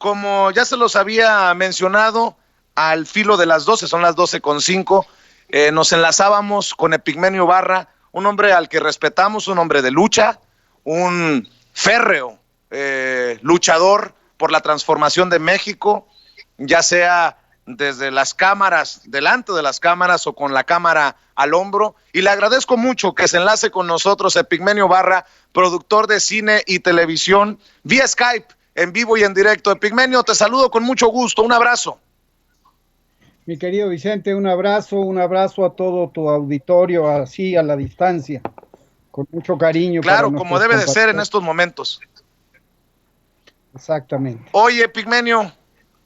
como ya se los había mencionado, al filo de las 12, son las 12:05, nos enlazábamos con Epigmenio Barra, un hombre al que respetamos, un hombre de lucha, un férreo luchador por la transformación de México, ya sea desde las cámaras, delante de las cámaras o con la cámara al hombro. Y le agradezco mucho que se enlace con nosotros Epigmenio Barra, productor de cine y televisión, vía Skype, en vivo y en directo. Epigmenio, te saludo con mucho gusto. Un abrazo. Mi querido Vicente, un abrazo a todo tu auditorio, así a la distancia, con mucho cariño para Claro, como nuestros debe de ser en compatriotas. estos momentos. Exactamente. Oye, Epigmenio,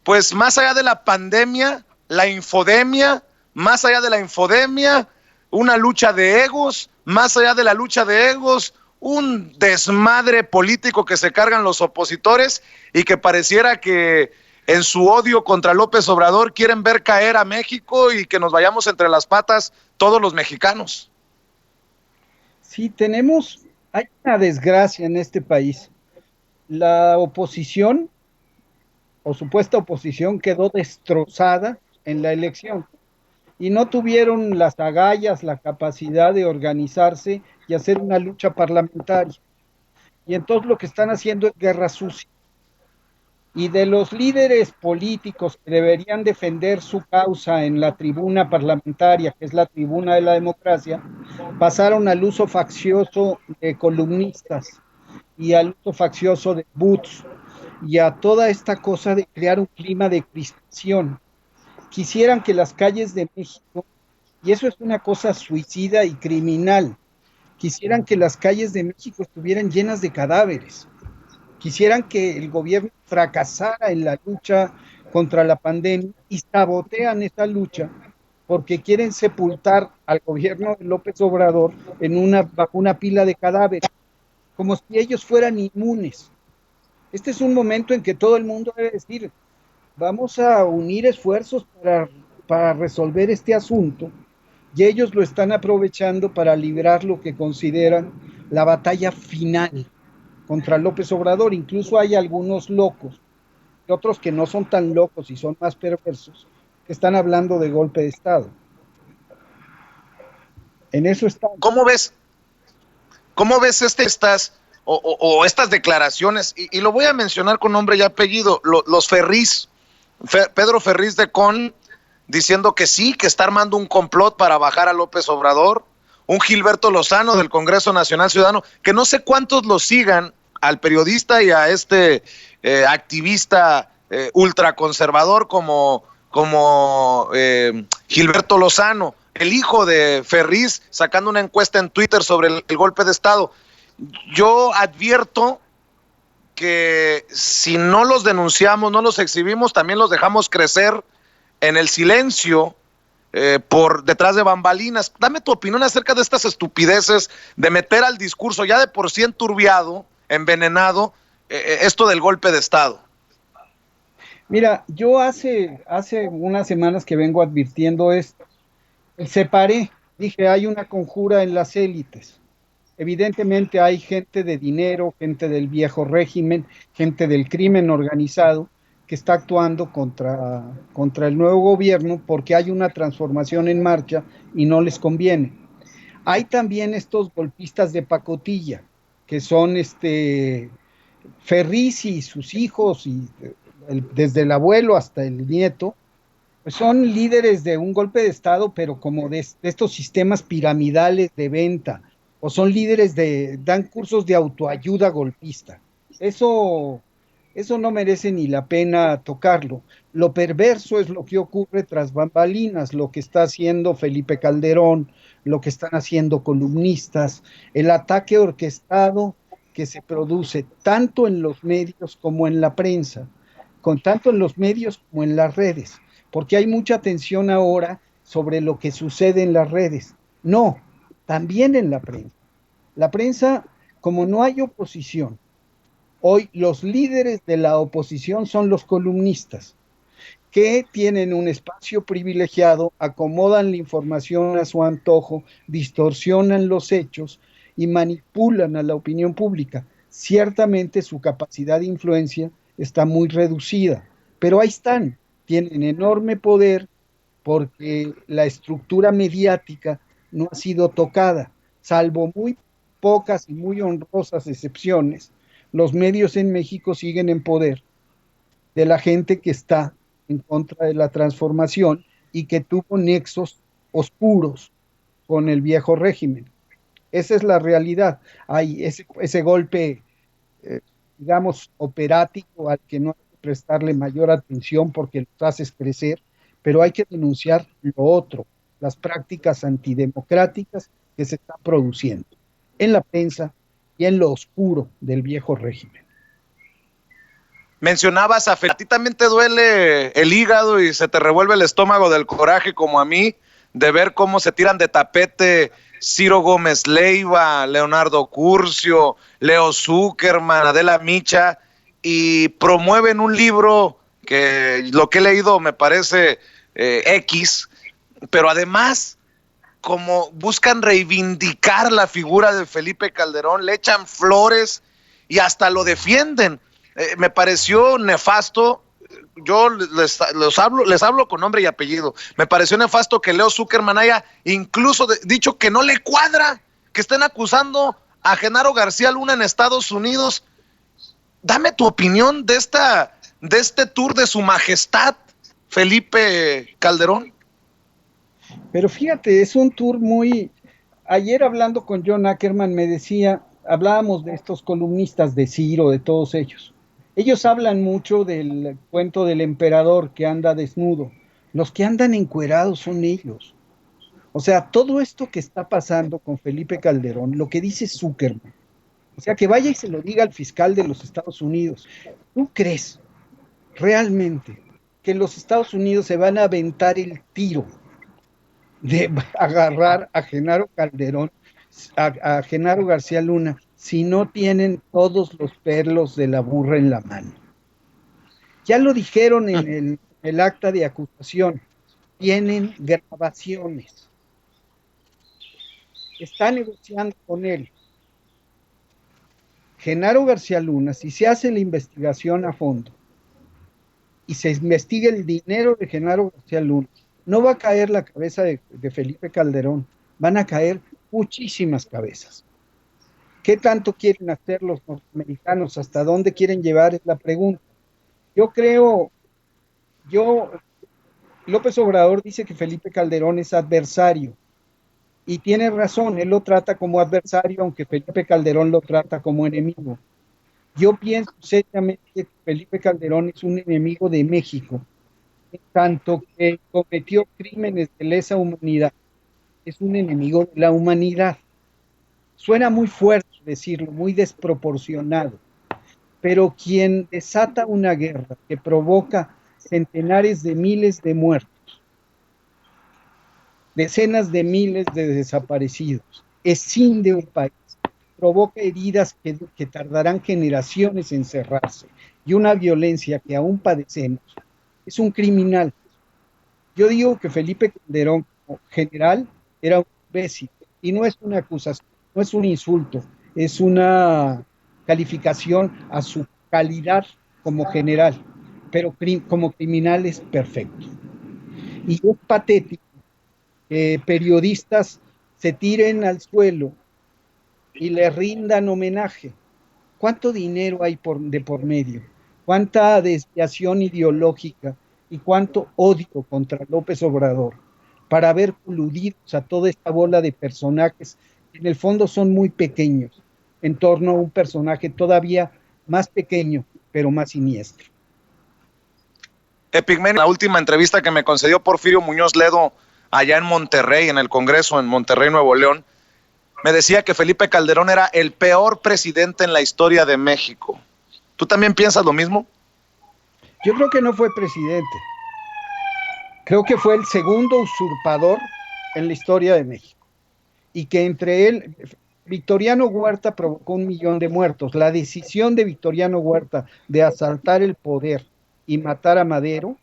pues más allá de la pandemia, la infodemia, más allá de la infodemia, una lucha de egos, más allá de la lucha de egos, un desmadre político que se cargan los opositores y que pareciera que en su odio contra López Obrador quieren ver caer a México y que nos vayamos entre las patas todos los mexicanos. Sí, hay una desgracia en este país. La oposición, o supuesta oposición, quedó destrozada en la elección y no tuvieron las agallas, la capacidad de organizarse y hacer una lucha parlamentaria. Y entonces lo que están haciendo es guerra sucia. Y de los líderes políticos que deberían defender su causa en la tribuna parlamentaria, que es la tribuna de la democracia, pasaron al uso faccioso de columnistas y al uso faccioso de boots y a toda esta cosa de crear un clima de crispación. Quisieran que las calles de México, y eso es una cosa suicida y criminal, quisieran que las calles de México estuvieran llenas de cadáveres. Quisieran que el gobierno fracasara en la lucha contra la pandemia y sabotean esa lucha porque quieren sepultar al gobierno de López Obrador bajo una pila de cadáveres, como si ellos fueran inmunes. Este es un momento en que todo el mundo debe decir, vamos a unir esfuerzos para resolver este asunto, y ellos lo están aprovechando para librar lo que consideran la batalla final contra López Obrador. Incluso hay algunos locos y otros que no son tan locos y son más perversos que están hablando de golpe de Estado. En eso están. ¿Cómo ves? ¿Cómo ves estas declaraciones? Y lo voy a mencionar con nombre y apellido. Los Ferriz, Pedro Ferriz de Con, diciendo que sí, que está armando un complot para bajar a López Obrador. Un Gilberto Lozano del Congreso Nacional Ciudadano, que no sé cuántos lo sigan, al periodista y a este activista ultraconservador como Gilberto Lozano, el hijo de Ferriz, sacando una encuesta en Twitter sobre el golpe de Estado. Yo advierto que si no los denunciamos, no los exhibimos, también los dejamos crecer en el silencio, por detrás de bambalinas. Dame tu opinión acerca de estas estupideces de meter al discurso ya de por sí enturbiado, envenenado, esto del golpe de Estado. Mira, yo hace unas semanas que vengo advirtiendo esto. Separé, dije, hay una conjura en las élites. Evidentemente hay gente de dinero, gente del viejo régimen, gente del crimen organizado que está actuando contra el nuevo gobierno porque hay una transformación en marcha y no les conviene. Hay también estos golpistas de pacotilla, que son Ferriz y sus hijos, desde el abuelo hasta el nieto, pues son líderes de un golpe de Estado, pero como de estos sistemas piramidales de venta, o son líderes dan cursos de autoayuda golpista. Eso, eso no merece ni la pena tocarlo. Lo perverso es lo que ocurre tras bambalinas, lo que está haciendo Felipe Calderón, lo que están haciendo columnistas, el ataque orquestado que se produce tanto en los medios como en la prensa, tanto en los medios como en las redes, porque hay mucha atención ahora sobre lo que sucede en las redes. No, también en la prensa. La prensa, como no hay oposición, hoy los líderes de la oposición son los columnistas, que tienen un espacio privilegiado, acomodan la información a su antojo, distorsionan los hechos y manipulan a la opinión pública. Ciertamente su capacidad de influencia está muy reducida, pero ahí están, tienen enorme poder porque la estructura mediática no ha sido tocada, salvo muy pocas y muy honrosas excepciones. Los medios en México siguen en poder de la gente que está en contra de la transformación y que tuvo nexos oscuros con el viejo régimen. Esa es la realidad. Hay ese golpe, eh, digamos, operático al que no hay que prestarle mayor atención porque los haces crecer, pero hay que denunciar lo otro, las prácticas antidemocráticas que se están produciendo en la prensa y en lo oscuro del viejo régimen. Mencionabas a ti también te duele el hígado y se te revuelve el estómago del coraje como a mí, de ver cómo se tiran de tapete Ciro Gómez Leiva, Leonardo Curcio, Leo Zuckerman, Adela Micha, y promueven un libro que lo que he leído me parece X, pero además como buscan reivindicar la figura de Felipe Calderón, le echan flores y hasta lo defienden. Me pareció nefasto. Yo les hablo con nombre y apellido. Me pareció nefasto que Leo Zuckerman haya incluso dicho que no le cuadra que estén acusando a Genaro García Luna en Estados Unidos. Dame tu opinión de este tour de su majestad Felipe Calderón. Pero fíjate, es un tour muy... Ayer hablando con John Ackerman me decía, hablábamos de estos columnistas de Ciro, de todos ellos. Ellos hablan mucho del cuento del emperador que anda desnudo. Los que andan encuerados son ellos. O sea, todo esto que está pasando con Felipe Calderón, lo que dice Zuckerman, o sea, que vaya y se lo diga al fiscal de los Estados Unidos. ¿Tú crees realmente que los Estados Unidos se van a aventar el tiro de agarrar a Genaro Calderón, a Genaro García Luna, si no tienen todos los perlos de la burra en la mano? Ya lo dijeron en el acta de acusación, tienen grabaciones, está negociando con él. Genaro García Luna, si se hace la investigación a fondo y se investiga el dinero de Genaro García Luna, no va a caer la cabeza de Felipe Calderón, van a caer muchísimas cabezas. ¿Qué tanto quieren hacer los norteamericanos? ¿Hasta dónde quieren llevar? Es la pregunta. Yo creo, yo, López Obrador dice que Felipe Calderón es adversario y tiene razón, él lo trata como adversario, aunque Felipe Calderón lo trata como enemigo. Yo pienso seriamente que Felipe Calderón es un enemigo de México, en tanto que cometió crímenes de lesa humanidad, es un enemigo de la humanidad. Suena muy fuerte decirlo, muy desproporcionado, pero quien desata una guerra que provoca centenares de miles de muertos, decenas de miles de desaparecidos, escinde un país, provoca heridas que tardarán generaciones en cerrarse y una violencia que aún padecemos, es un criminal. Yo digo que Felipe Calderón, como general, era un imbécil y no es una acusación, no es un insulto, es una calificación a su calidad como general, pero como criminal es perfecto. Y es patético que periodistas se tiren al suelo y le rindan homenaje. ¿Cuánto dinero hay de por medio? ¿Cuánta desviación ideológica y cuánto odio contra López Obrador para haber coludido a toda esta bola de personajes que en el fondo son muy pequeños en torno a un personaje todavía más pequeño, pero más siniestro? Epigmenio, la última entrevista que me concedió Porfirio Muñoz Ledo allá en Monterrey, en el Congreso en Monterrey, Nuevo León, me decía que Felipe Calderón era el peor presidente en la historia de México. ¿Tú también piensas lo mismo? Yo creo que no fue presidente, creo que fue el segundo usurpador en la historia de México y que entre él, Victoriano Huerta provocó 1 millón de muertos. La decisión de Victoriano Huerta de asaltar el poder y matar a Madero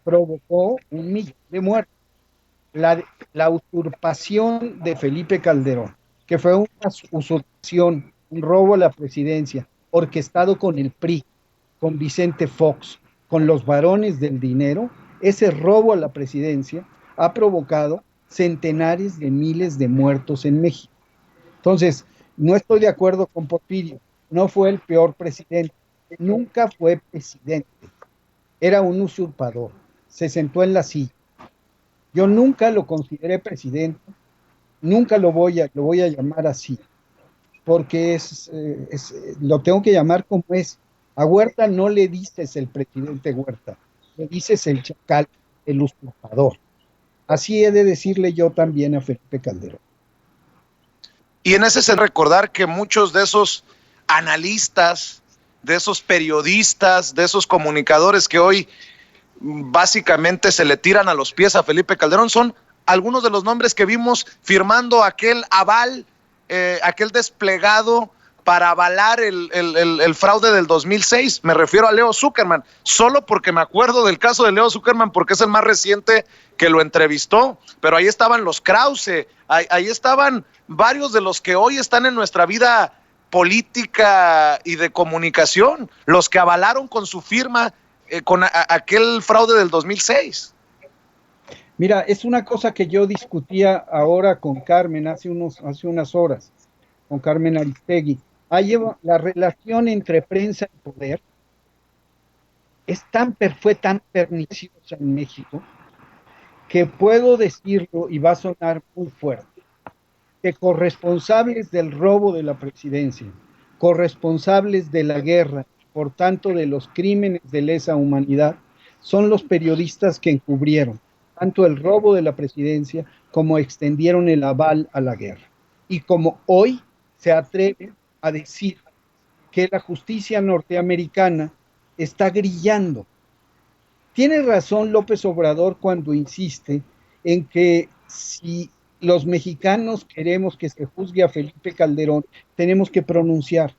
provocó 1 millón de muertos. La usurpación de Felipe Calderón, que fue una usurpación, un robo a la presidencia, orquestado con el PRI, con Vicente Fox, con los varones del dinero, ese robo a la presidencia ha provocado centenares de miles de muertos en México. Entonces, no estoy de acuerdo con Porfirio, no fue el peor presidente, nunca fue presidente, era un usurpador, se sentó en la silla. Yo nunca lo consideré presidente, nunca lo voy a llamar así, porque lo tengo que llamar como es. A Huerta no le dices el presidente Huerta, le dices el chacal, el usurpador. Así he de decirle yo también a Felipe Calderón. Y en ese sentido recordar que muchos de esos analistas, de esos periodistas, de esos comunicadores que hoy básicamente se le tiran a los pies a Felipe Calderón son algunos de los nombres que vimos firmando aquel aval, aquel desplegado para avalar el fraude del 2006. Me refiero a Leo Zuckerman, solo porque me acuerdo del caso de Leo Zuckerman porque es el más reciente que lo entrevistó, pero ahí estaban los Krause, ahí estaban varios de los que hoy están en nuestra vida política y de comunicación, los que avalaron con su firma con aquel fraude del 2006. Mira, es una cosa que yo discutía ahora con Carmen hace unas horas, con Carmen Aristegui. Ahí la relación entre prensa y poder fue tan perniciosa en México que puedo decirlo y va a sonar muy fuerte, que corresponsables del robo de la presidencia, corresponsables de la guerra, por tanto de los crímenes de lesa humanidad, son los periodistas que encubrieron tanto el robo de la presidencia como extendieron el aval a la guerra. Y como hoy se atreven a decir que la justicia norteamericana está grillando. Tiene razón López Obrador cuando insiste en que si los mexicanos queremos que se juzgue a Felipe Calderón, tenemos que pronunciar.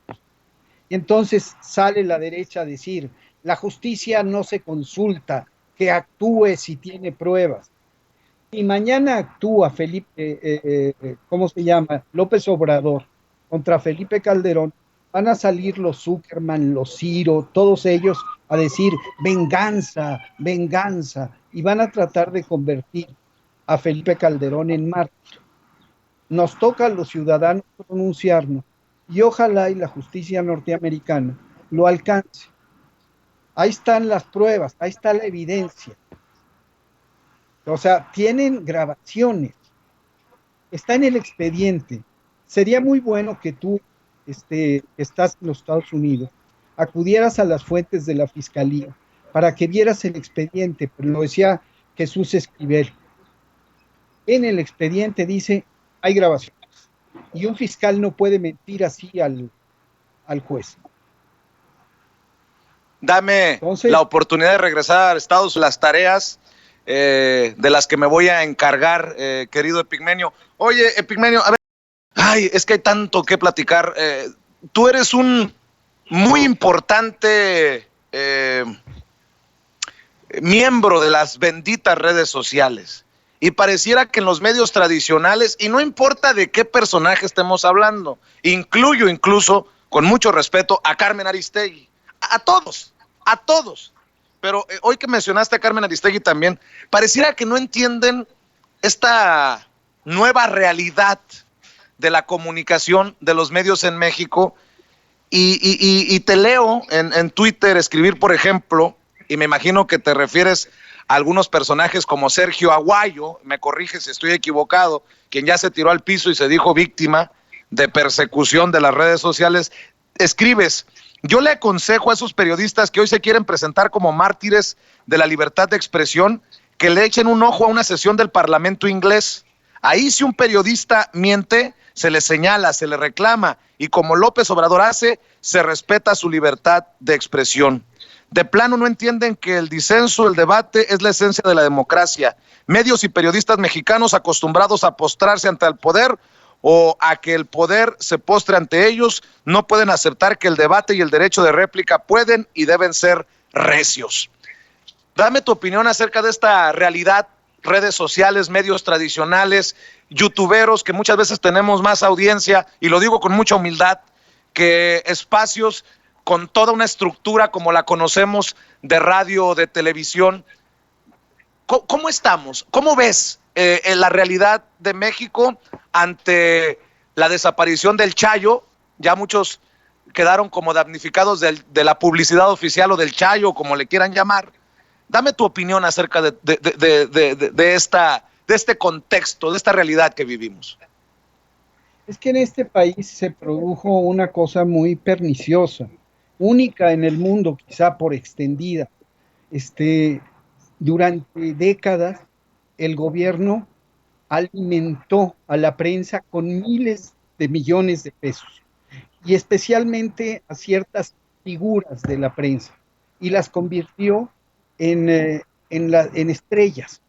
Y entonces sale la derecha a decir, la justicia no se consulta, que actúe si tiene pruebas. Si mañana actúa ¿cómo se llama? López Obrador contra Felipe Calderón, van a salir los Zuckerman, los Ciro, todos ellos a decir venganza, venganza, y van a tratar de convertir a Felipe Calderón en mártir. Nos toca a los ciudadanos pronunciarnos y ojalá y la justicia norteamericana lo alcance. Ahí están las pruebas, ahí está la evidencia. O sea, tienen grabaciones, está en el expediente. Sería muy bueno que tú, estás en los Estados Unidos, acudieras a las fuentes de la fiscalía para que vieras el expediente, pero lo decía Jesús Esquivel. En el expediente dice, hay grabaciones. Y un fiscal no puede mentir así al juez. Dame Entonces, la oportunidad de regresar a Estados Unidos, las tareas de las que me voy a encargar, querido Epigmenio. Oye, Epigmenio, a ver, ay, es que hay tanto que platicar. Tú eres un muy importante miembro de las benditas redes sociales. Y pareciera que en los medios tradicionales, y no importa de qué personaje estemos hablando, incluyo incluso, con mucho respeto, a Carmen Aristegui, a todos. Pero hoy que mencionaste a Carmen Aristegui también, pareciera que no entienden esta nueva realidad de la comunicación de los medios en México. Y te leo en Twitter escribir, por ejemplo, y me imagino que te refieres a algunos personajes como Sergio Aguayo, me corrige si estoy equivocado, quien ya se tiró al piso y se dijo víctima de persecución de las redes sociales. Escribes, yo le aconsejo a esos periodistas que hoy se quieren presentar como mártires de la libertad de expresión que le echen un ojo a una sesión del Parlamento inglés. Ahí si un periodista miente, se le señala, se le reclama, y como López Obrador hace, se respeta su libertad de expresión. De plano no entienden que el disenso, el debate es la esencia de la democracia. Medios y periodistas mexicanos acostumbrados a postrarse ante el poder o a que el poder se postre ante ellos, no pueden aceptar que el debate y el derecho de réplica pueden y deben ser recios. Dame tu opinión acerca de esta realidad, redes sociales, medios tradicionales, youtuberos, que muchas veces tenemos más audiencia, y lo digo con mucha humildad, que espacios con toda una estructura como la conocemos de radio o de televisión. ¿Cómo estamos? ¿Cómo ves la realidad de México ante la desaparición del Chayo? Ya muchos quedaron como damnificados de la publicidad oficial o del Chayo, como le quieran llamar. Dame tu opinión acerca de este contexto, de esta realidad que vivimos. Es que en este país se produjo una cosa muy perniciosa, única en el mundo, quizá por extendida. Durante décadas, el gobierno alimentó a la prensa con miles de millones de pesos y especialmente a ciertas figuras de la prensa y las convirtió en estrellas.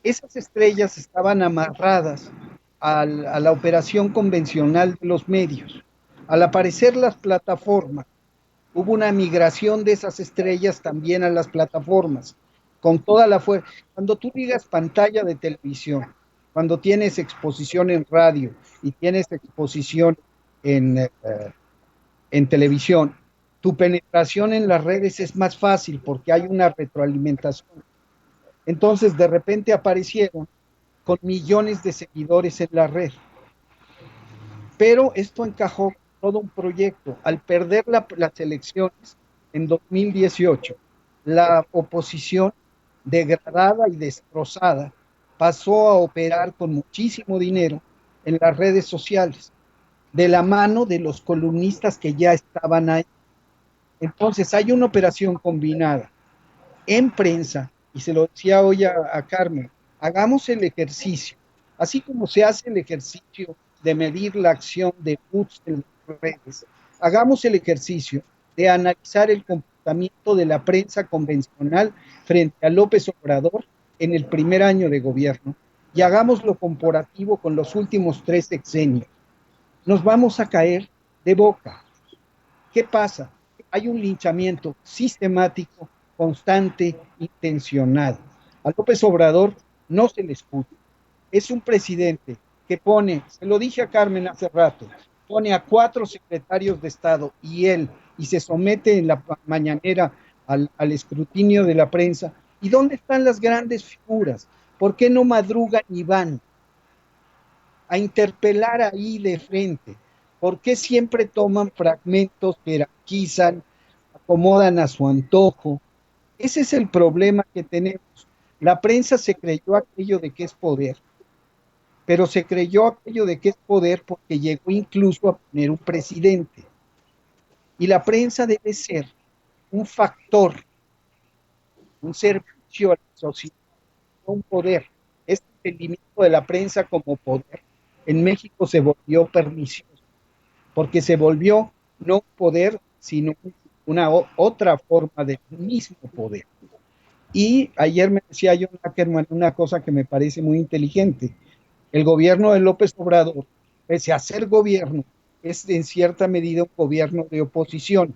Esas estrellas estaban amarradas a la operación convencional de los medios. Al aparecer las plataformas, hubo una migración de esas estrellas también a las plataformas, con toda la fuerza. Cuando tú digas pantalla de televisión, cuando tienes exposición en radio y tienes exposición en, eh, en televisión, tu penetración en las redes es más fácil porque hay una retroalimentación. Entonces, de repente aparecieron con millones de seguidores en la red. Pero esto encajó todo un proyecto. Al perder las elecciones en 2018, la oposición degradada y destrozada pasó a operar con muchísimo dinero en las redes sociales, de la mano de los columnistas que ya estaban ahí. Entonces hay una operación combinada en prensa, y se lo decía hoy a Carmen, hagamos el ejercicio, así como se hace el ejercicio de medir la acción de boots en las redes, hagamos el ejercicio de analizar el comportamiento de la prensa convencional frente a López Obrador en el primer año de gobierno y hagámoslo comparativo con los últimos 3 sexenios. Nos vamos a caer de boca. ¿Qué pasa? Hay un linchamiento sistemático, constante, intencionado. A López Obrador no se le escucha. Es un presidente que pone, se lo dije a Carmen hace rato, pone a 4 secretarios de Estado y se somete en la mañanera al escrutinio de la prensa. ¿Y dónde están las grandes figuras? ¿Por qué no madrugan y van a interpelar ahí de frente? ¿Por qué siempre toman fragmentos, jerarquizan, acomodan a su antojo? Ese es el problema que tenemos. La prensa se creyó aquello de que es poder, pero se creyó aquello de que es poder porque llegó incluso a poner un presidente. Y la prensa debe ser un factor, un servicio a la sociedad, no un poder. Este entendimiento de la prensa como poder en México se volvió pernicioso, porque se volvió no poder, sino una otra forma del mismo poder. Y ayer me decía John Ackerman una cosa que me parece muy inteligente. El gobierno de López Obrador, pese a ser gobierno, es en cierta medida un gobierno de oposición,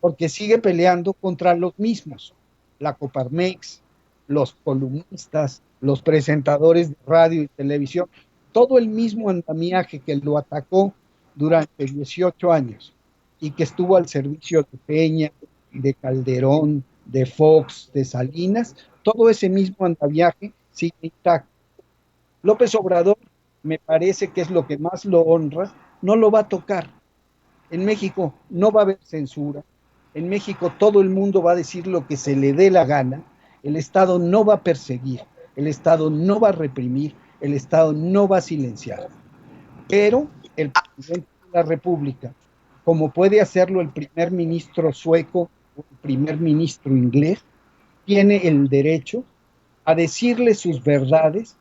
porque sigue peleando contra los mismos, la Coparmex, los columnistas, los presentadores de radio y televisión, todo el mismo andamiaje que lo atacó durante 18 años y que estuvo al servicio de Peña, de Calderón, de Fox, de Salinas, todo ese mismo andamiaje sigue intacto. López Obrador, me parece que es lo que más lo honra, no lo va a tocar. En México no va a haber censura. En México todo el mundo va a decir lo que se le dé la gana. El Estado no va a perseguir, el Estado no va a reprimir, el Estado no va a silenciar. Pero el presidente de la República, como puede hacerlo el primer ministro sueco o el primer ministro inglés, tiene el derecho a decirle sus verdades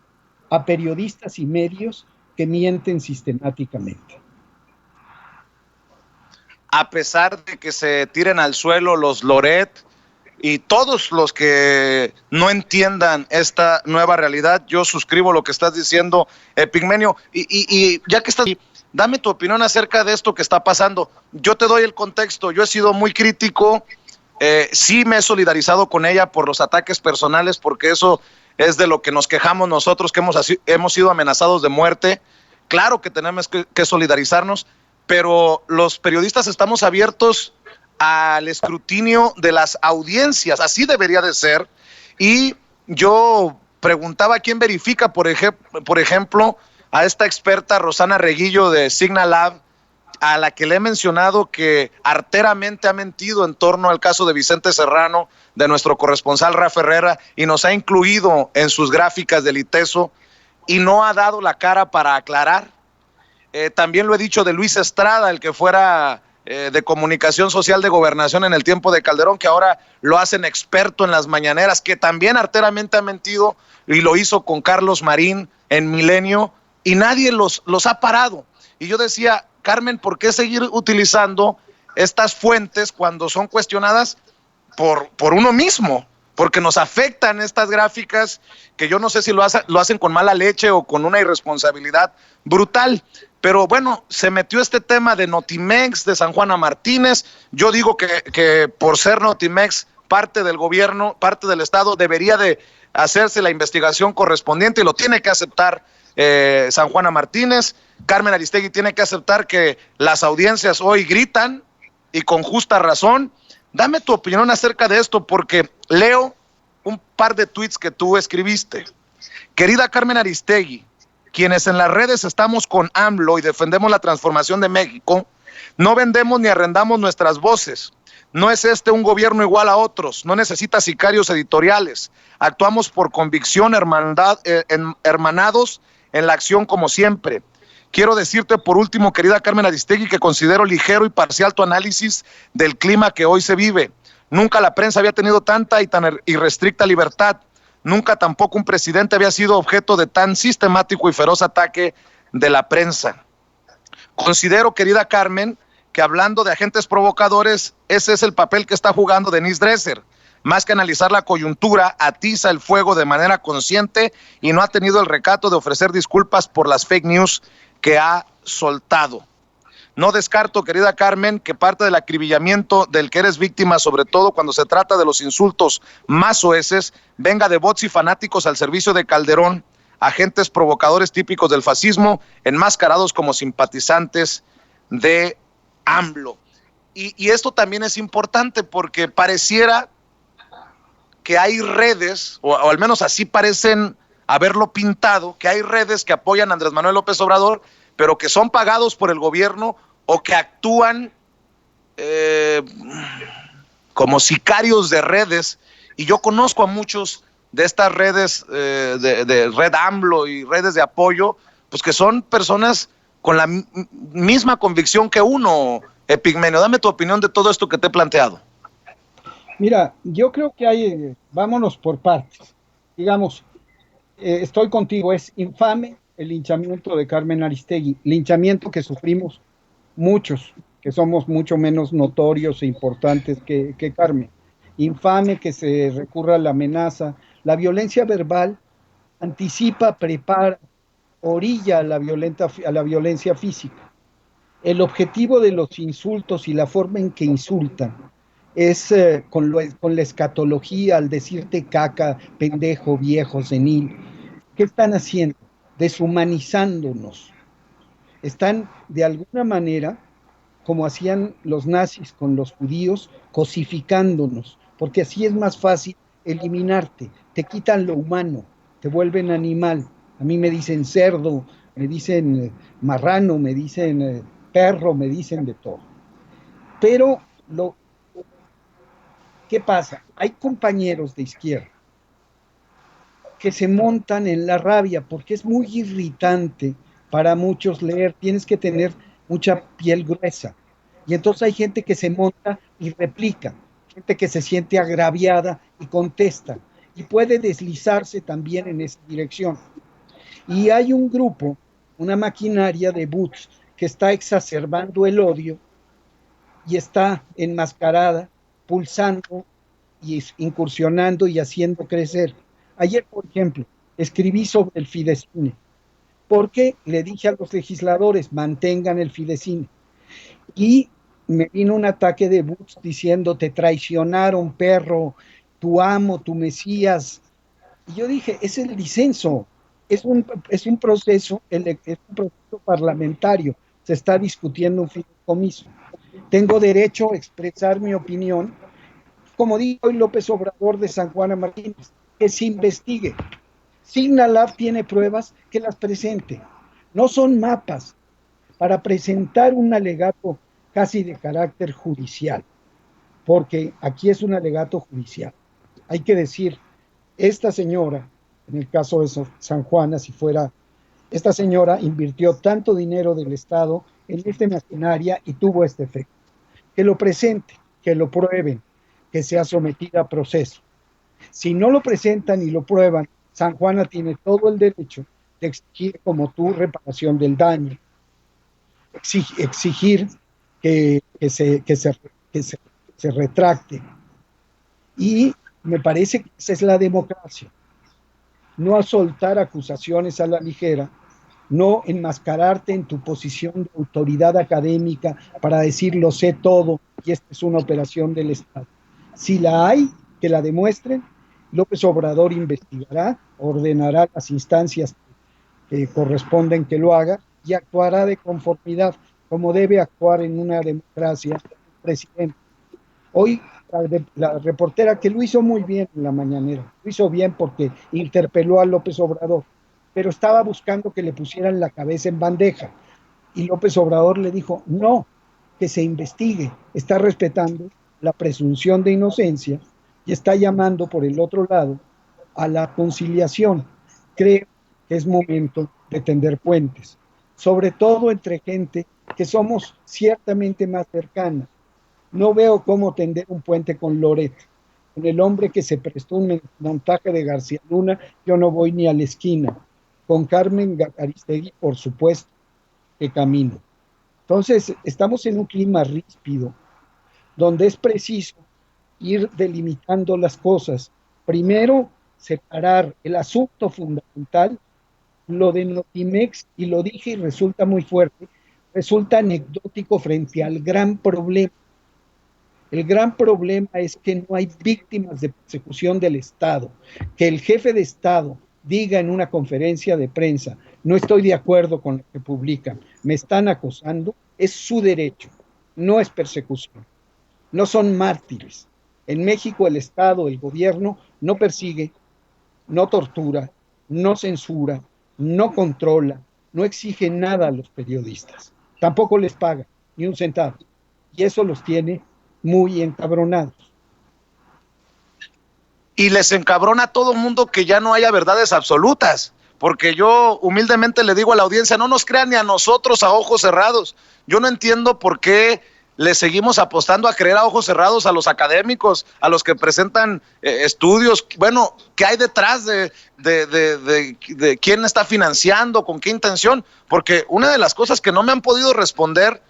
a periodistas y medios que mienten sistemáticamente. A pesar de que se tiren al suelo los Loret y todos los que no entiendan esta nueva realidad, yo suscribo lo que estás diciendo, Epigmenio, y ya que estás, dame tu opinión acerca de esto que está pasando. Yo te doy el contexto, yo he sido muy crítico, sí me he solidarizado con ella por los ataques personales, porque eso es de lo que nos quejamos nosotros, que hemos sido amenazados de muerte. Claro que tenemos que solidarizarnos, pero los periodistas estamos abiertos al escrutinio de las audiencias. Así debería de ser. Y yo preguntaba quién verifica, por ejemplo, a esta experta Rosana Reguillo de Signal Lab, a la que le he mencionado que arteramente ha mentido en torno al caso de Vicente Serrano, de nuestro corresponsal Rafa Herrera, y nos ha incluido en sus gráficas del ITESO, y no ha dado la cara para aclarar. También lo he dicho de Luis Estrada, el que fuera de comunicación social de gobernación en el tiempo de Calderón, que ahora lo hacen experto en las mañaneras, que también arteramente ha mentido, y lo hizo con Carlos Marín en Milenio, y nadie los ha parado. Y yo decía, Carmen, ¿por qué seguir utilizando estas fuentes cuando son cuestionadas por uno mismo? Porque nos afectan estas gráficas, que yo no sé si lo hacen con mala leche o con una irresponsabilidad brutal. Pero bueno, se metió este tema de Notimex, de San Juana Martínez. Yo digo que por ser Notimex parte del gobierno, parte del Estado, debería de hacerse la investigación correspondiente, y lo tiene que aceptar San Juana Martínez. Carmen Aristegui tiene que aceptar que las audiencias hoy gritan, y con justa razón. Dame tu opinión acerca de esto, porque leo un par de tweets que tú escribiste. Querida Carmen Aristegui, quienes en las redes estamos con AMLO y defendemos la transformación de México, no vendemos ni arrendamos nuestras voces. No es este un gobierno igual a otros, no necesita sicarios editoriales. Actuamos por convicción, hermanados en la acción como siempre. Quiero decirte por último, querida Carmen Aristegui, que considero ligero y parcial tu análisis del clima que hoy se vive. Nunca la prensa había tenido tanta y tan irrestricta libertad. Nunca tampoco un presidente había sido objeto de tan sistemático y feroz ataque de la prensa. Considero, querida Carmen, que hablando de agentes provocadores, ese es el papel que está jugando Denise Dresser. Más que analizar la coyuntura, atiza el fuego de manera consciente y no ha tenido el recato de ofrecer disculpas por las fake news que ha soltado. No descarto, querida Carmen, que parte del acribillamiento del que eres víctima, sobre todo cuando se trata de los insultos más soeces, venga de bots y fanáticos al servicio de Calderón, agentes provocadores típicos del fascismo, enmascarados como simpatizantes de AMLO. Y esto también es importante porque pareciera que hay redes, o al menos así parecen haberlo pintado, que hay redes que apoyan a Andrés Manuel López Obrador, pero que son pagados por el gobierno o que actúan como sicarios de redes. Y yo conozco a muchos de estas redes, de Red AMLO y redes de apoyo, pues que son personas con la misma convicción que uno. Epigmenio, dame tu opinión de todo esto que te he planteado. Mira, yo creo que hay, vámonos por partes. Digamos, estoy contigo, es infame el linchamiento de Carmen Aristegui, linchamiento que sufrimos muchos, que somos mucho menos notorios e importantes que Carmen. Infame que se recurra a la amenaza. La violencia verbal anticipa, prepara, orilla a la violencia física. El objetivo de los insultos y la forma en que insultan es con la escatología, al decirte caca, pendejo, viejo, senil. ¿Qué están haciendo? Deshumanizándonos. Están de alguna manera, como hacían los nazis con los judíos, cosificándonos, porque así es más fácil eliminarte. Te quitan lo humano, te vuelven animal. A mí me dicen cerdo, me dicen marrano, me dicen perro, me dicen de todo. Pero ¿qué pasa? Hay compañeros de izquierda que se montan en la rabia porque es muy irritante para muchos leer, tienes que tener mucha piel gruesa. Y entonces hay gente que se monta y replica, gente que se siente agraviada y contesta, y puede deslizarse también en esa dirección. Y hay un grupo, una maquinaria de bots que está exacerbando el odio y está enmascarada, pulsando y incursionando y haciendo crecer. Ayer, por ejemplo, escribí sobre el Fidecine, porque le dije a los legisladores, mantengan el Fidecine. Y me vino un ataque de bots diciendo, te traicionaron, perro, tu amo, tu Mesías. Y yo dije, es el disenso, es un proceso parlamentario, se está discutiendo un fideicomiso. tengo derecho a expresar mi opinión, como dijo hoy López Obrador de San Juana Martínez, que se investigue. Signalab tiene pruebas, que las presente. No son mapas para presentar un alegato casi de carácter judicial, porque aquí es un alegato judicial. Hay que decir, esta señora, en el caso de San Juana, si fuera, esta señora invirtió tanto dinero del Estado en esta maquinaria y tuvo este efecto. Que lo presente, que lo prueben, que sea sometida a proceso. Si no lo presentan y lo prueban, San Juana tiene todo el derecho de exigir, como tú, reparación del daño, exigir que, que, se, que, se, que se, se retracte. Y me parece que esa es la democracia. No soltar acusaciones a la ligera, no enmascararte en tu posición de autoridad académica para decir lo sé todo y esta es una operación del Estado. Si la hay, que la demuestren. López Obrador investigará, ordenará las instancias que corresponden que lo haga y actuará de conformidad, como debe actuar en una democracia el presidente. Hoy la reportera que lo hizo muy bien en la mañanera, lo hizo bien porque interpeló a López Obrador, pero estaba buscando que le pusieran la cabeza en bandeja. Y López Obrador le dijo, no, que se investigue, está respetando la presunción de inocencia y está llamando por el otro lado a la conciliación. Creo que es momento de tender puentes, sobre todo entre gente que somos ciertamente más cercana. No veo cómo tender un puente con Loret, con el hombre que se prestó un montaje de García Luna, yo no voy ni a la esquina. Con Carmen Aristegui, por supuesto, que camino. Entonces, estamos en un clima ríspido, donde es preciso ir delimitando las cosas. Primero, separar el asunto fundamental, lo de Notimex, y lo dije y resulta muy fuerte, resulta anecdótico frente al gran problema. El gran problema es que no hay víctimas de persecución del Estado. Que el jefe de Estado diga en una conferencia de prensa, no estoy de acuerdo con lo que publican, me están acosando, es su derecho, no es persecución. No son mártires. En México el Estado, el gobierno, no persigue, no tortura, no censura, no controla, no exige nada a los periodistas. Tampoco les paga ni un centavo. Y eso los tiene muy encabronados. Y les encabrona a todo mundo que ya no haya verdades absolutas. Porque yo humildemente le digo a la audiencia, no nos crean ni a nosotros a ojos cerrados. Yo no entiendo por qué le seguimos apostando a creer a ojos cerrados a los académicos, a los que presentan estudios. Bueno, ¿qué hay detrás de quién está financiando, con qué intención? Porque una de las cosas que no me han podido responder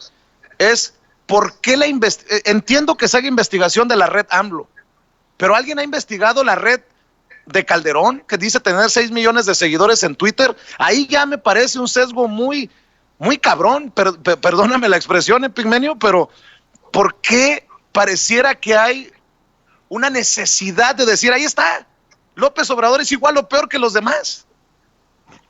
es por qué entiendo que se haga investigación de la red AMLO, pero alguien ha investigado la red de Calderón, que dice tener 6 millones de seguidores en Twitter. Ahí ya me parece un sesgo muy, muy cabrón, perdóname la expresión, Epigmenio, pero ¿por qué pareciera que hay una necesidad de decir, ahí está, López Obrador es igual o peor que los demás?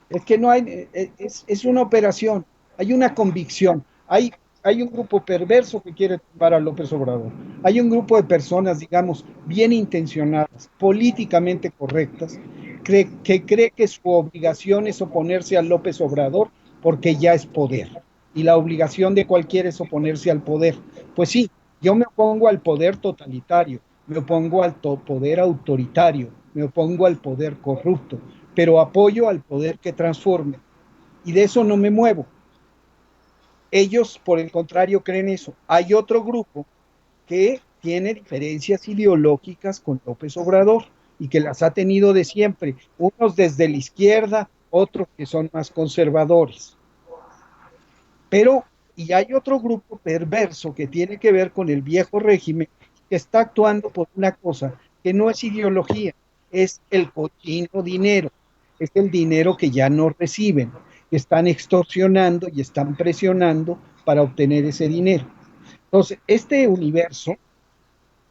Es que no hay, es una operación, hay una convicción, hay un grupo perverso que quiere tumbar a López Obrador, hay un grupo de personas, digamos, bien intencionadas, políticamente correctas, que cree que su obligación es oponerse a López Obrador porque ya es poder. Y la obligación de cualquiera es oponerse al poder. Pues sí, yo me opongo al poder totalitario, me opongo al poder autoritario, me opongo al poder corrupto, pero apoyo al poder que transforme. Y de eso no me muevo. Ellos, por el contrario, creen eso. Hay otro grupo que tiene diferencias ideológicas con López Obrador y que las ha tenido de siempre, unos desde la izquierda, otros que son más conservadores. Pero, y hay otro grupo perverso que tiene que ver con el viejo régimen, que está actuando por una cosa que no es ideología, es el cochino dinero, es el dinero que ya no reciben, que están extorsionando y están presionando para obtener ese dinero. Entonces, este universo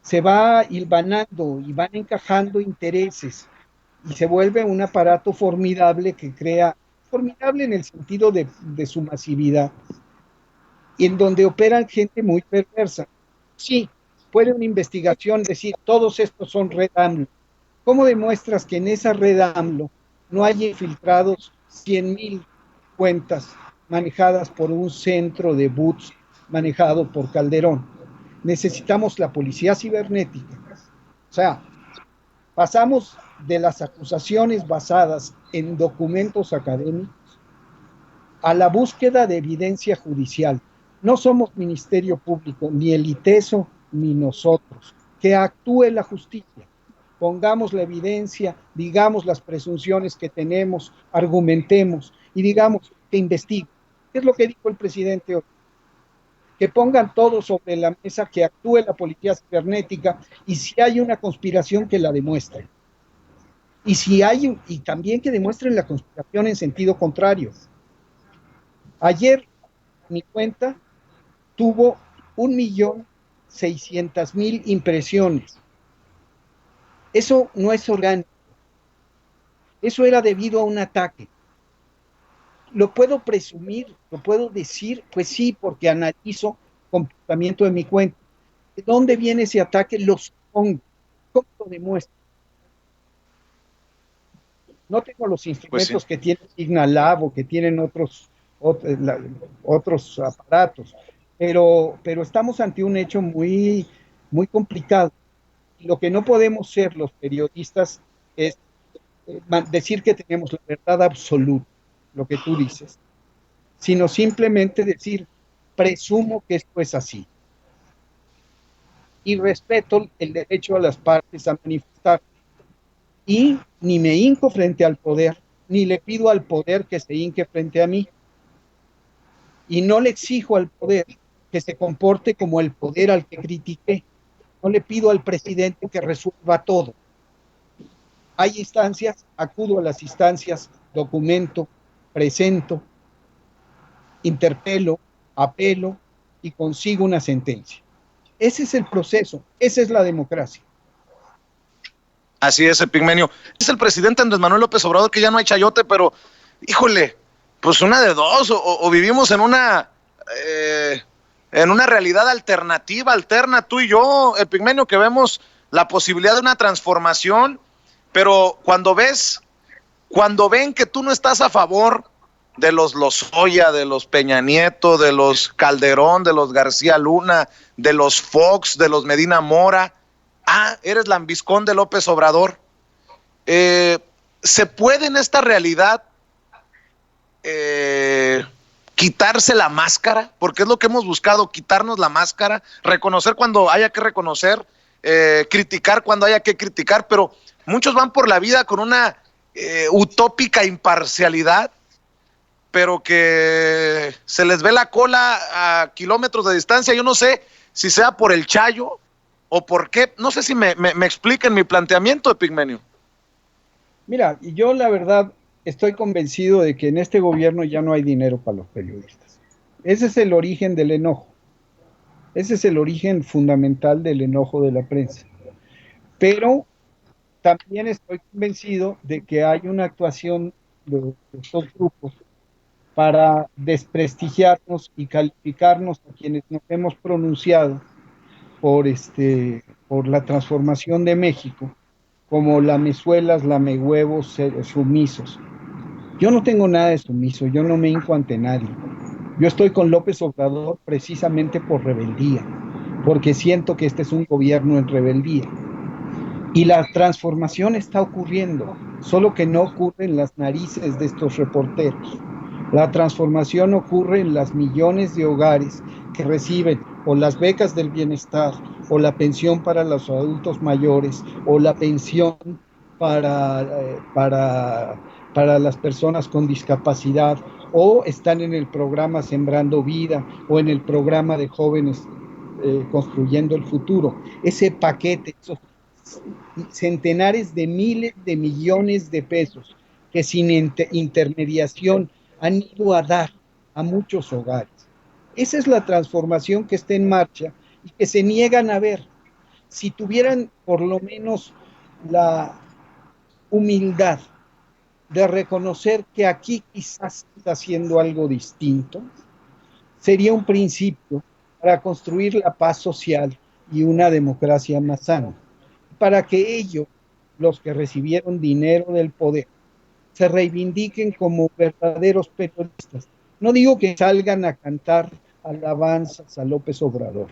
se va hilvanando y van encajando intereses y se vuelve un aparato formidable que crea, formidable en el sentido de su masividad, en donde operan gente muy perversa. Sí, puede una investigación decir, todos estos son Red AMLO. ¿Cómo demuestras que en esa red AMLO no hay infiltrados 100,000 cuentas manejadas por un centro de bots manejado por Calderón? Necesitamos la policía cibernética. O sea, pasamos de las acusaciones basadas en documentos académicos a la búsqueda de evidencia judicial. No somos Ministerio Público, ni el ITESO, ni nosotros. Que actúe la justicia. Pongamos la evidencia, digamos las presunciones que tenemos, argumentemos y digamos que investigue. ¿Qué es lo que dijo el presidente hoy? Que pongan todo sobre la mesa, que actúe la policía cibernética y si hay una conspiración que la demuestre. Y si hay, y también que demuestren la conspiración en sentido contrario. Ayer mi cuenta tuvo 1,600,000 impresiones. Eso no es orgánico. Eso era debido a un ataque. ¿Lo puedo presumir? ¿Lo puedo decir? Pues sí, porque analizo el comportamiento de mi cuenta. ¿De dónde viene ese ataque? Lo supongo. ¿Cómo lo demuestro? No tengo los Pues sí. instrumentos que tiene Signalab o que tienen otros aparatos, pero estamos ante un hecho muy, muy complicado. Lo que no podemos ser los periodistas es decir que tenemos la verdad absoluta, lo que tú dices, sino simplemente decir, presumo que esto es así y respeto el derecho a las partes a manifestar y ni me hinco frente al poder, ni le pido al poder que se hinque frente a mí y no le exijo al poder que se comporte como el poder al que critiqué. No le pido al presidente que resuelva todo. Hay instancias, acudo a las instancias, documento, presento, interpelo, apelo y consigo una sentencia. Ese es el proceso, esa es la democracia. Así es, Epigmenio. Es el presidente Andrés Manuel López Obrador que ya no hay chayote, pero, híjole, pues una de dos, o vivimos en una realidad alternativa, alterna tú y yo, Epigmenio, que vemos la posibilidad de una transformación, pero cuando ven que tú no estás a favor de los Lozoya, de los Peña Nieto, de los Calderón, de los García Luna, de los Fox, de los Medina Mora, eres lambiscón de López Obrador. ¿Se puede en esta realidad quitarse la máscara? Porque es lo que hemos buscado, quitarnos la máscara, reconocer cuando haya que reconocer, criticar cuando haya que criticar, pero muchos van por la vida con una utópica imparcialidad, pero que se les ve la cola a kilómetros de distancia. Yo no sé si sea por el Chayo o por qué. No sé si me expliquen mi planteamiento, Epigmenio. Mira, yo la verdad estoy convencido de que en este gobierno ya no hay dinero para los periodistas. Ese es el origen del enojo. Ese es el origen fundamental del enojo de la prensa. Pero también estoy convencido de que hay una actuación de estos grupos para desprestigiarnos y calificarnos a quienes nos hemos pronunciado por la transformación de México como lamezuelas, lamehuevos, sumisos. Yo no tengo nada de sumiso, yo no me hinco ante nadie. Yo estoy con López Obrador precisamente por rebeldía, porque siento que este es un gobierno en rebeldía. Y la transformación está ocurriendo, solo que no ocurre en las narices de estos reporteros. La transformación ocurre en las millones de hogares que reciben o las becas del bienestar, o la pensión para los adultos mayores, o la pensión para, eh, para, para las personas con discapacidad, o están en el programa Sembrando Vida, o en el programa de jóvenes construyendo el futuro. Ese paquete, esos centenares de miles de millones de pesos que sin intermediación han ido a dar a muchos hogares. Esa es la transformación que está en marcha y que se niegan a ver. Si tuvieran por lo menos la humildad de reconocer que aquí quizás está haciendo algo distinto, sería un principio para construir la paz social y una democracia más sana, para que ellos, los que recibieron dinero del poder, se reivindiquen como verdaderos periodistas. No digo que salgan a cantar alabanzas a López Obrador,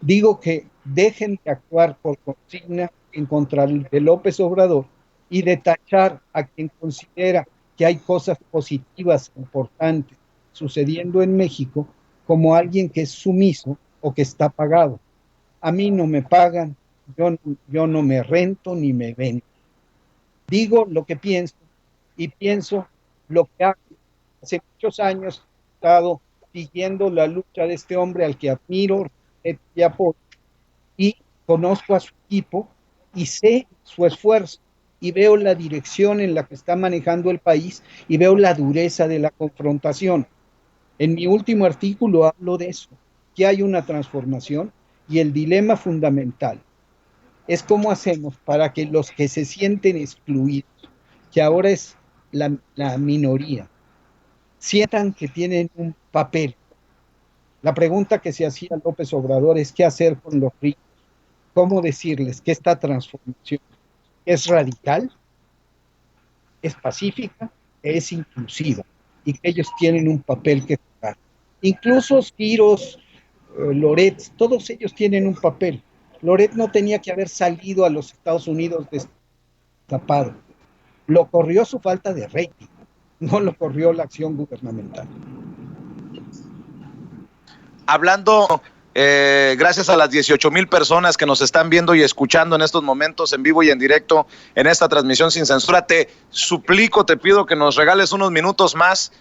digo que dejen de actuar por consigna en contra de López Obrador y de tachar a quien considera que hay cosas positivas, importantes sucediendo en México, como alguien que es sumiso o que está pagado. A mí no me pagan, yo, yo no me rento ni me vendo. Digo lo que pienso y pienso lo que hago. Hace muchos años he estado siguiendo la lucha de este hombre al que admiro y apoyo, y conozco a su equipo y sé su esfuerzo y veo la dirección en la que está manejando el país y veo la dureza de la confrontación. En mi último artículo hablo de eso, que hay una transformación y el dilema fundamental es cómo hacemos para que los que se sienten excluidos, que ahora es la minoría, sientan que tienen un papel. La pregunta que se hacía López Obrador es qué hacer con los ricos, cómo decirles que esta transformación es radical, es pacífica, es inclusiva y que ellos tienen un papel que jugar. Incluso Quiros, Loret, todos ellos tienen un papel. Loret no tenía que haber salido a los Estados Unidos destapado. Lo corrió su falta de rating, no lo corrió la acción gubernamental. Hablando, gracias a las 18,000 personas que nos están viendo y escuchando en estos momentos en vivo y en directo en esta transmisión sin censura, te suplico, te pido que nos regales unos minutos más.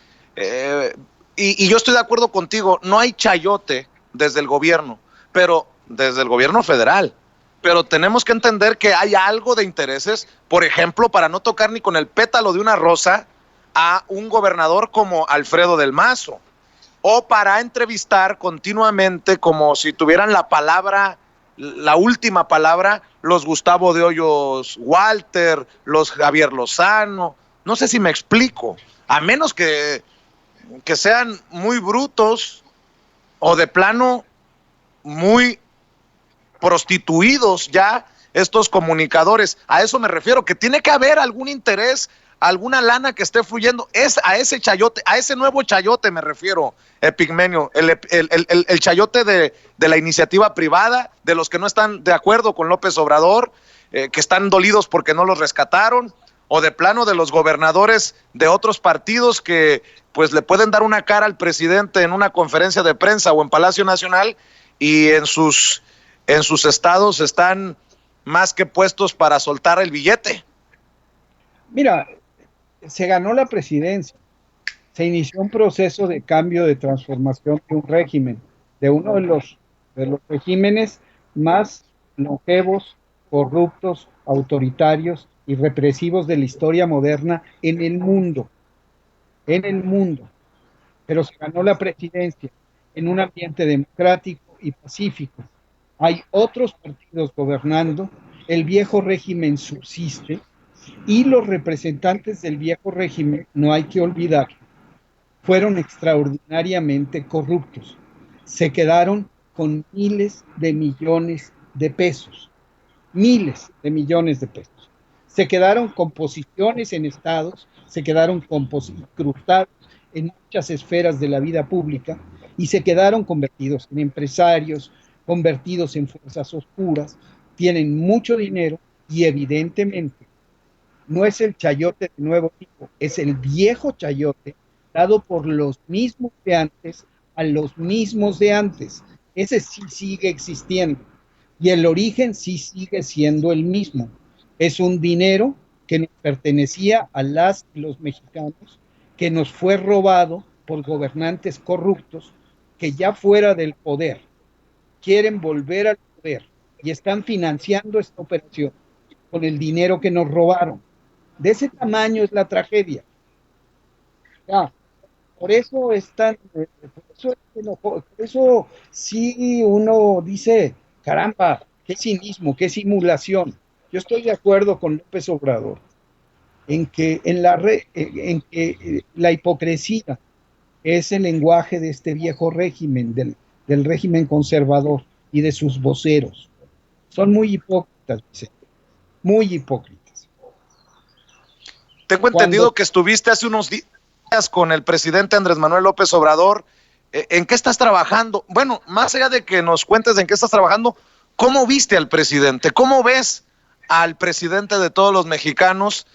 Y yo estoy de acuerdo contigo, no hay chayote desde el gobierno, pero desde el gobierno federal. Pero tenemos que entender que hay algo de intereses, por ejemplo, para no tocar ni con el pétalo de una rosa a un gobernador como Alfredo del Mazo, o para entrevistar continuamente como si tuvieran la palabra, la última palabra, los Gustavo de Hoyos Walter, los Javier Lozano. No sé si me explico, a menos que sean muy brutos o de plano muy prostituidos ya estos comunicadores. A eso me refiero, que tiene que haber algún interés, alguna lana que esté fluyendo. Es a ese chayote, a ese nuevo chayote me refiero, Epigmenio, el chayote de la iniciativa privada, de los que no están de acuerdo con López Obrador, que están dolidos porque no los rescataron, o de plano de los gobernadores de otros partidos que pues le pueden dar una cara al presidente en una conferencia de prensa o en Palacio Nacional y en sus estados están más que puestos para soltar el billete. Mira, se ganó la presidencia, se inició un proceso de cambio, de transformación de un régimen, de uno de los regímenes más longevos, corruptos, autoritarios y represivos de la historia moderna en el mundo. Pero se ganó la presidencia en un ambiente democrático y pacífico. Hay otros partidos gobernando, el viejo régimen subsiste y los representantes del viejo régimen, no hay que olvidar, fueron extraordinariamente corruptos. Se quedaron con miles de millones de pesos, miles de millones de pesos. Se quedaron con posiciones en estados, se quedaron con incrustados en muchas esferas de la vida pública y se quedaron convertidos en empresarios, convertidos en fuerzas oscuras, tienen mucho dinero y evidentemente no es el chayote de nuevo tipo, es el viejo chayote dado por los mismos de antes a los mismos de antes. Ese sí sigue existiendo y el origen sí sigue siendo el mismo. Es un dinero que nos pertenecía a las y los mexicanos, que nos fue robado por gobernantes corruptos que ya fuera del poder quieren volver al poder y están financiando esta operación con el dinero que nos robaron. De ese tamaño es la tragedia. Ya, por eso es tan, por eso sí uno dice, caramba, qué cinismo, qué simulación. Yo estoy de acuerdo con López Obrador en que la hipocresía es el lenguaje de este viejo régimen, del régimen conservador y de sus voceros. Son muy hipócritas, Vicente, muy hipócritas. Tengo Cuando, entendido que estuviste hace unos días con el presidente Andrés Manuel López Obrador. ¿En qué estás trabajando? Bueno, más allá de que nos cuentes en qué estás trabajando, ¿cómo viste al presidente? ¿Cómo ves al presidente de todos los mexicanos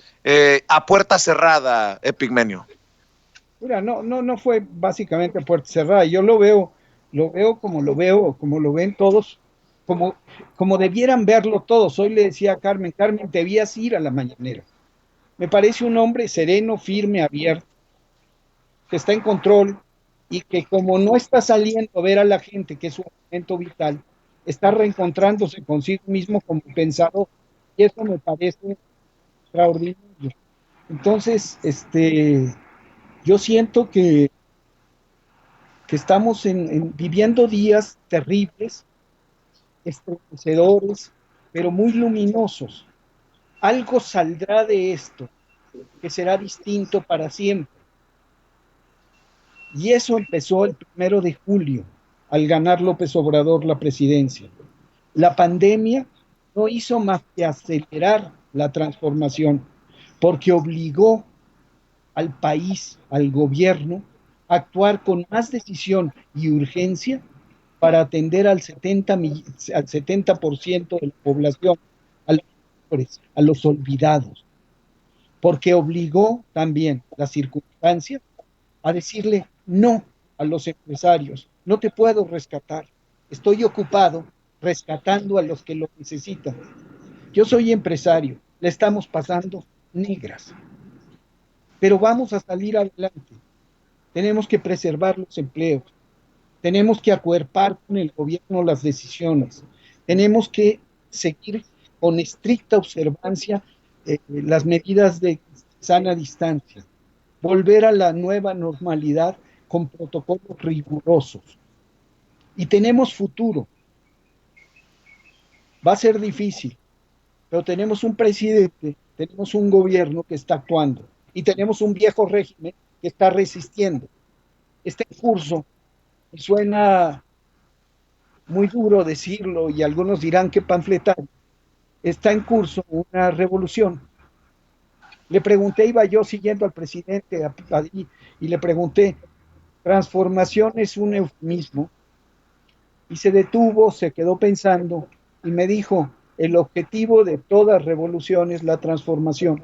a puerta cerrada, Epigmenio? mira, no fue básicamente a puerta cerrada. Yo lo veo como lo ven todos, como, como debieran verlo todos. Hoy le decía a Carmen, Carmen, debías ir a la mañanera. Me parece un hombre sereno, firme, abierto, que está en control y que como no está saliendo a ver a la gente, que es un momento vital, está reencontrándose consigo mismo como pensador. Y eso me parece extraordinario. Entonces, yo siento que estamos viviendo días terribles, estremecedores, pero muy luminosos. Algo saldrá de esto que será distinto para siempre. Y eso empezó el 1 de julio, al ganar López Obrador la presidencia. La pandemia no hizo más que acelerar la transformación, porque obligó al país, al gobierno, a actuar con más decisión y urgencia para atender al 70% de la población, a los pobres, a los olvidados, porque obligó también las circunstancias a decirle no a los empresarios, no te puedo rescatar, estoy ocupado rescatando a los que lo necesitan. Yo soy empresario, le estamos pasando negras, pero vamos a salir adelante. Tenemos que preservar los empleos, tenemos que acuerpar con el gobierno las decisiones, tenemos que seguir con estricta observancia las medidas de sana distancia, volver a la nueva normalidad con protocolos rigurosos. Y tenemos futuro. Va a ser difícil, pero tenemos un presidente, tenemos un gobierno que está actuando y tenemos un viejo régimen que está resistiendo. Está en curso, y suena muy duro decirlo y algunos dirán que panfletar. Está en curso una revolución. Le pregunté, iba yo siguiendo al presidente ahí, y le pregunté, transformación es un eufemismo, y se detuvo, se quedó pensando y me dijo, el objetivo de toda revolución es la transformación.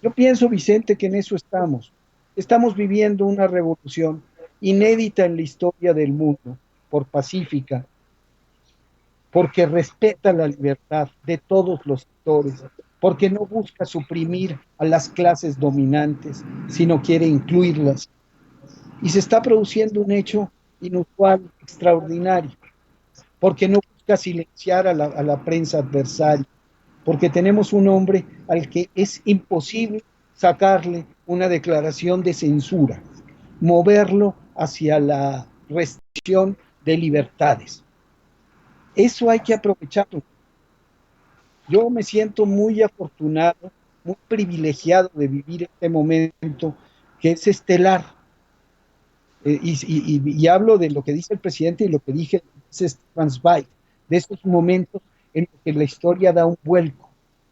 Yo pienso, Vicente, que en eso estamos. Estamos viviendo una revolución inédita en la historia del mundo, por pacífica, porque respeta la libertad de todos los sectores, porque no busca suprimir a las clases dominantes, sino quiere incluirlas. Y se está produciendo un hecho inusual, extraordinario, porque no busca silenciar a la prensa adversaria, porque tenemos un hombre al que es imposible sacarle una declaración de censura, moverlo hacia la restricción de libertades. Eso hay que aprovecharlo. Yo me siento muy afortunado, muy privilegiado de vivir este momento que es estelar. Y hablo de lo que dice el presidente y lo que dice Stefan Zweig, de esos momentos en los que la historia da un vuelco.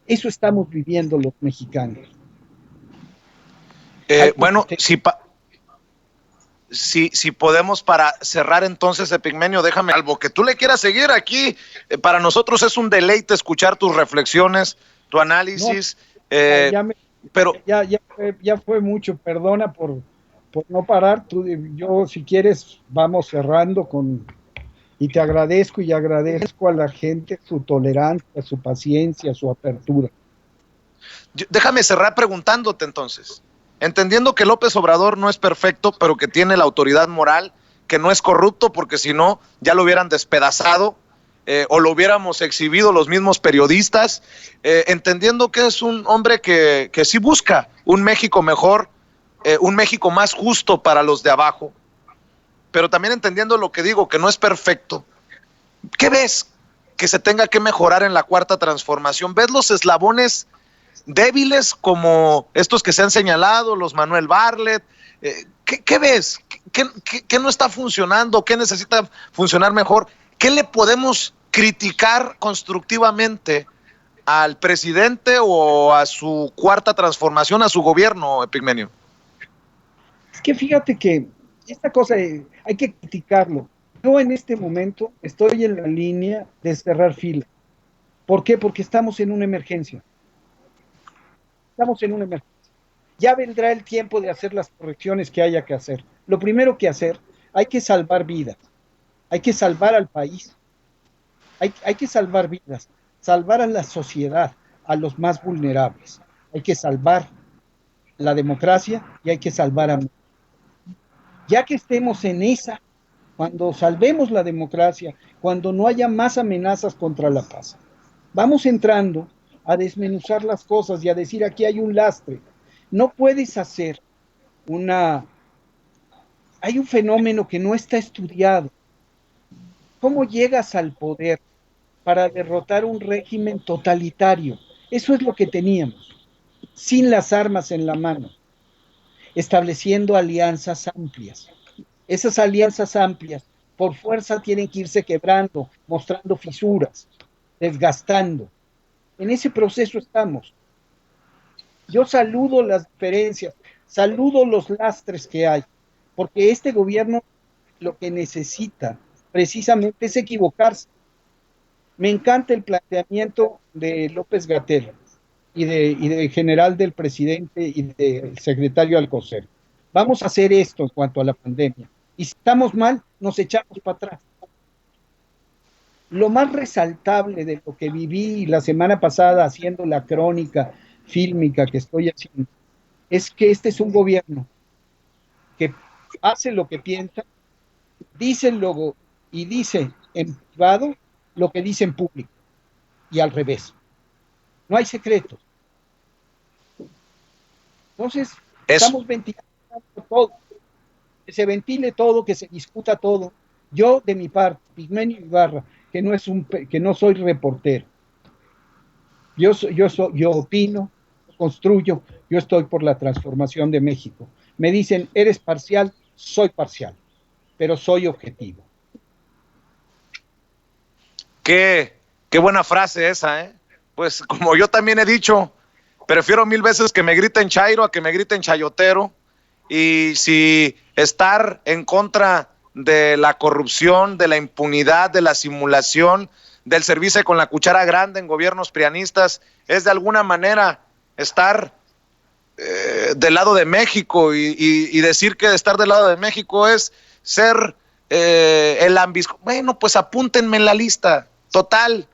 Eso estamos viviendo los mexicanos. Bueno, si podemos para cerrar entonces, Epigmenio, déjame algo que tú le quieras seguir aquí. Para nosotros es un deleite escuchar tus reflexiones, tu análisis. No, ya, me, pero ya fue mucho, perdona por no parar. Yo, si quieres, vamos cerrando con... Y te agradezco y agradezco a la gente su tolerancia, su paciencia, su apertura. Déjame cerrar preguntándote entonces. Entendiendo que López Obrador no es perfecto, pero que tiene la autoridad moral, que no es corrupto, porque si no, ya lo hubieran despedazado, o lo hubiéramos exhibido los mismos periodistas, entendiendo que es un hombre que sí busca un México mejor, un México más justo para los de abajo, pero también entendiendo lo que digo, que no es perfecto. ¿Qué ves que se tenga que mejorar en la cuarta transformación? ¿Ves los eslabones débiles como estos que se han señalado, los Manuel Bartlett? ¿Qué ves? ¿Qué no está funcionando? ¿Qué necesita funcionar mejor? ¿Qué le podemos criticar constructivamente al presidente o a su cuarta transformación, a su gobierno, Epigmenio? Es que fíjate que esta cosa hay que criticarlo. Yo en este momento estoy en la línea de cerrar fila. ¿Por qué? Porque estamos en una emergencia. Estamos en una emergencia. Ya vendrá el tiempo de hacer las correcciones que haya que hacer. Lo primero que hacer, hay que salvar vidas, hay que salvar al país, hay que salvar vidas, salvar a la sociedad, a los más vulnerables. Hay que salvar la democracia y hay que salvar a... Ya que estemos en esa, cuando salvemos la democracia, cuando no haya más amenazas contra la paz, vamos entrando a desmenuzar las cosas y a decir aquí hay un lastre. No puedes hacer una... Hay un fenómeno que no está estudiado. ¿Cómo llegas al poder para derrotar un régimen totalitario? Eso es lo que teníamos, sin las armas en la mano, estableciendo alianzas amplias. Esas alianzas amplias, por fuerza, tienen que irse quebrando, mostrando fisuras, desgastando. En ese proceso estamos. Yo saludo las diferencias, saludo los lastres que hay, porque este gobierno lo que necesita precisamente es equivocarse. Me encanta el planteamiento de López Gatell y de general del presidente y del secretario Alcocer. Vamos a hacer esto en cuanto a la pandemia. Y si estamos mal, nos echamos para atrás. Lo más resaltable de lo que viví la semana pasada haciendo la crónica fílmica que estoy haciendo es que este es un gobierno que hace lo que piensa, dice luego y dice en privado lo que dice en público y al revés. No hay secretos. Entonces, Eso. estamos ventilando todo, que se ventile todo, que se discuta todo. Yo, de mi parte, Pigmenio Ibarra, que no soy reportero, yo opino, construyo, yo estoy por la transformación de México. Me dicen, eres parcial, soy parcial, pero soy objetivo. Qué buena frase esa, ¿eh? Pues como yo también he dicho, prefiero 1000 veces que me griten chairo a que me griten chayotero. Y si estar en contra de la corrupción, de la impunidad, de la simulación, del servicio con la cuchara grande en gobiernos prianistas, es de alguna manera estar del lado de México y decir que estar del lado de México es ser el ambisco. Bueno, pues apúntenme en la lista. Total,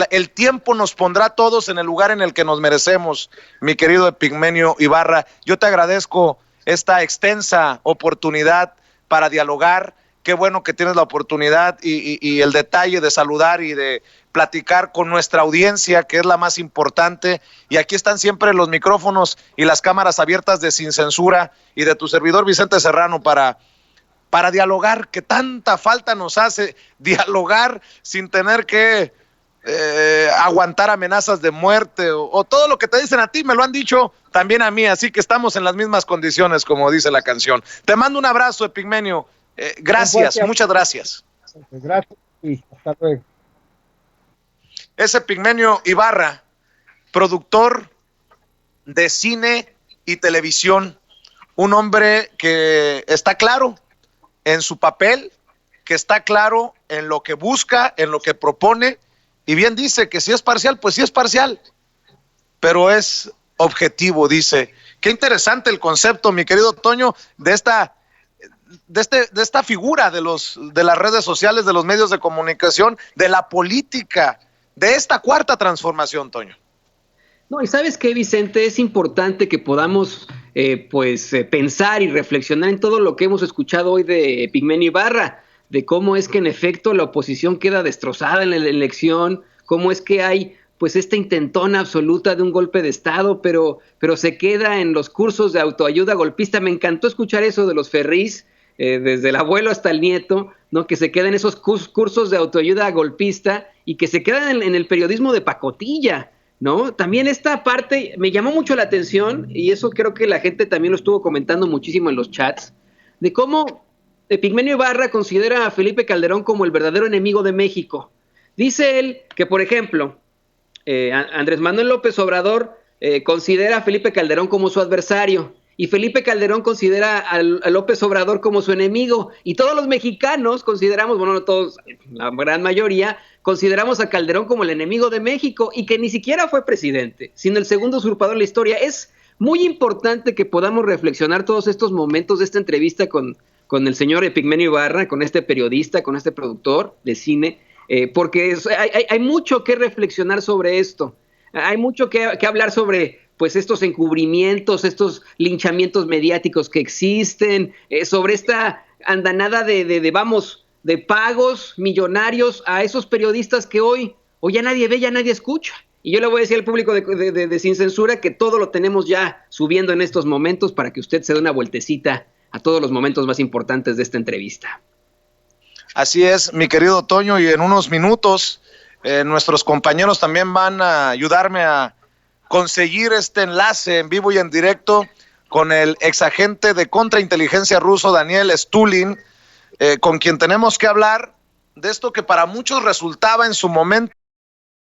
el tiempo nos pondrá a todos en el lugar en el que nos merecemos, mi querido Epigmenio Ibarra. Yo te agradezco esta extensa oportunidad para dialogar. Qué bueno que tienes la oportunidad y el detalle de saludar y de platicar con nuestra audiencia, que es la más importante. Y aquí están siempre los micrófonos y las cámaras abiertas de Sin Censura y de tu servidor Vicente Serrano para dialogar, que tanta falta nos hace dialogar sin tener que aguantar amenazas de muerte o todo lo que te dicen a ti, me lo han dicho también a mí, así que estamos en las mismas condiciones, como dice la canción. Te mando un abrazo, Epigmenio. Gracias, muchas gracias. Gracias y hasta luego. Es Epigmenio Ibarra, productor de cine y televisión, un hombre que está claro en su papel, que está claro en lo que busca, en lo que propone. Y bien dice que si es parcial, pues sí es parcial, pero es objetivo, dice. Qué interesante el concepto, mi querido Toño, de esta figura de las redes sociales, de los medios de comunicación, de la política, de esta cuarta transformación, Toño. No, y ¿sabes qué, Vicente? Es importante que podamos pensar y reflexionar en todo lo que hemos escuchado hoy de Epigmenio Ibarra, de cómo es que en efecto la oposición queda destrozada en la elección, cómo es que hay pues esta intentona absoluta de un golpe de Estado, pero se queda en los cursos de autoayuda golpista. Me encantó escuchar eso de los Ferrís, desde el abuelo hasta el nieto, ¿no? Que se quedan en esos cursos de autoayuda golpista y que se quedan en el periodismo de pacotilla, ¿no? También esta parte me llamó mucho la atención, y eso creo que la gente también lo estuvo comentando muchísimo en los chats, de cómo Epigmenio Ibarra considera a Felipe Calderón como el verdadero enemigo de México. Dice él que, por ejemplo, Andrés Manuel López Obrador considera a Felipe Calderón como su adversario, y Felipe Calderón considera a López Obrador como su enemigo, y todos los mexicanos consideramos, bueno, no todos, la gran mayoría, consideramos a Calderón como el enemigo de México, y que ni siquiera fue presidente, sino el segundo usurpador de la historia. Es muy importante que podamos reflexionar todos estos momentos de esta entrevista con el señor Epigmenio Ibarra, con este periodista, con este productor de cine, porque hay mucho que reflexionar sobre esto. Hay mucho que hablar sobre pues estos encubrimientos, estos linchamientos mediáticos que existen, sobre esta andanada de pagos millonarios a esos periodistas que hoy ya nadie ve, ya nadie escucha. Y yo le voy a decir al público de Sin Censura que todo lo tenemos ya subiendo en estos momentos para que usted se dé una vueltecita a todos los momentos más importantes de esta entrevista. Así es, mi querido Toño, y en unos minutos nuestros compañeros también van a ayudarme a conseguir este enlace en vivo y en directo con el exagente de contrainteligencia ruso Daniel Stulin, con quien tenemos que hablar de esto que para muchos resultaba en su momento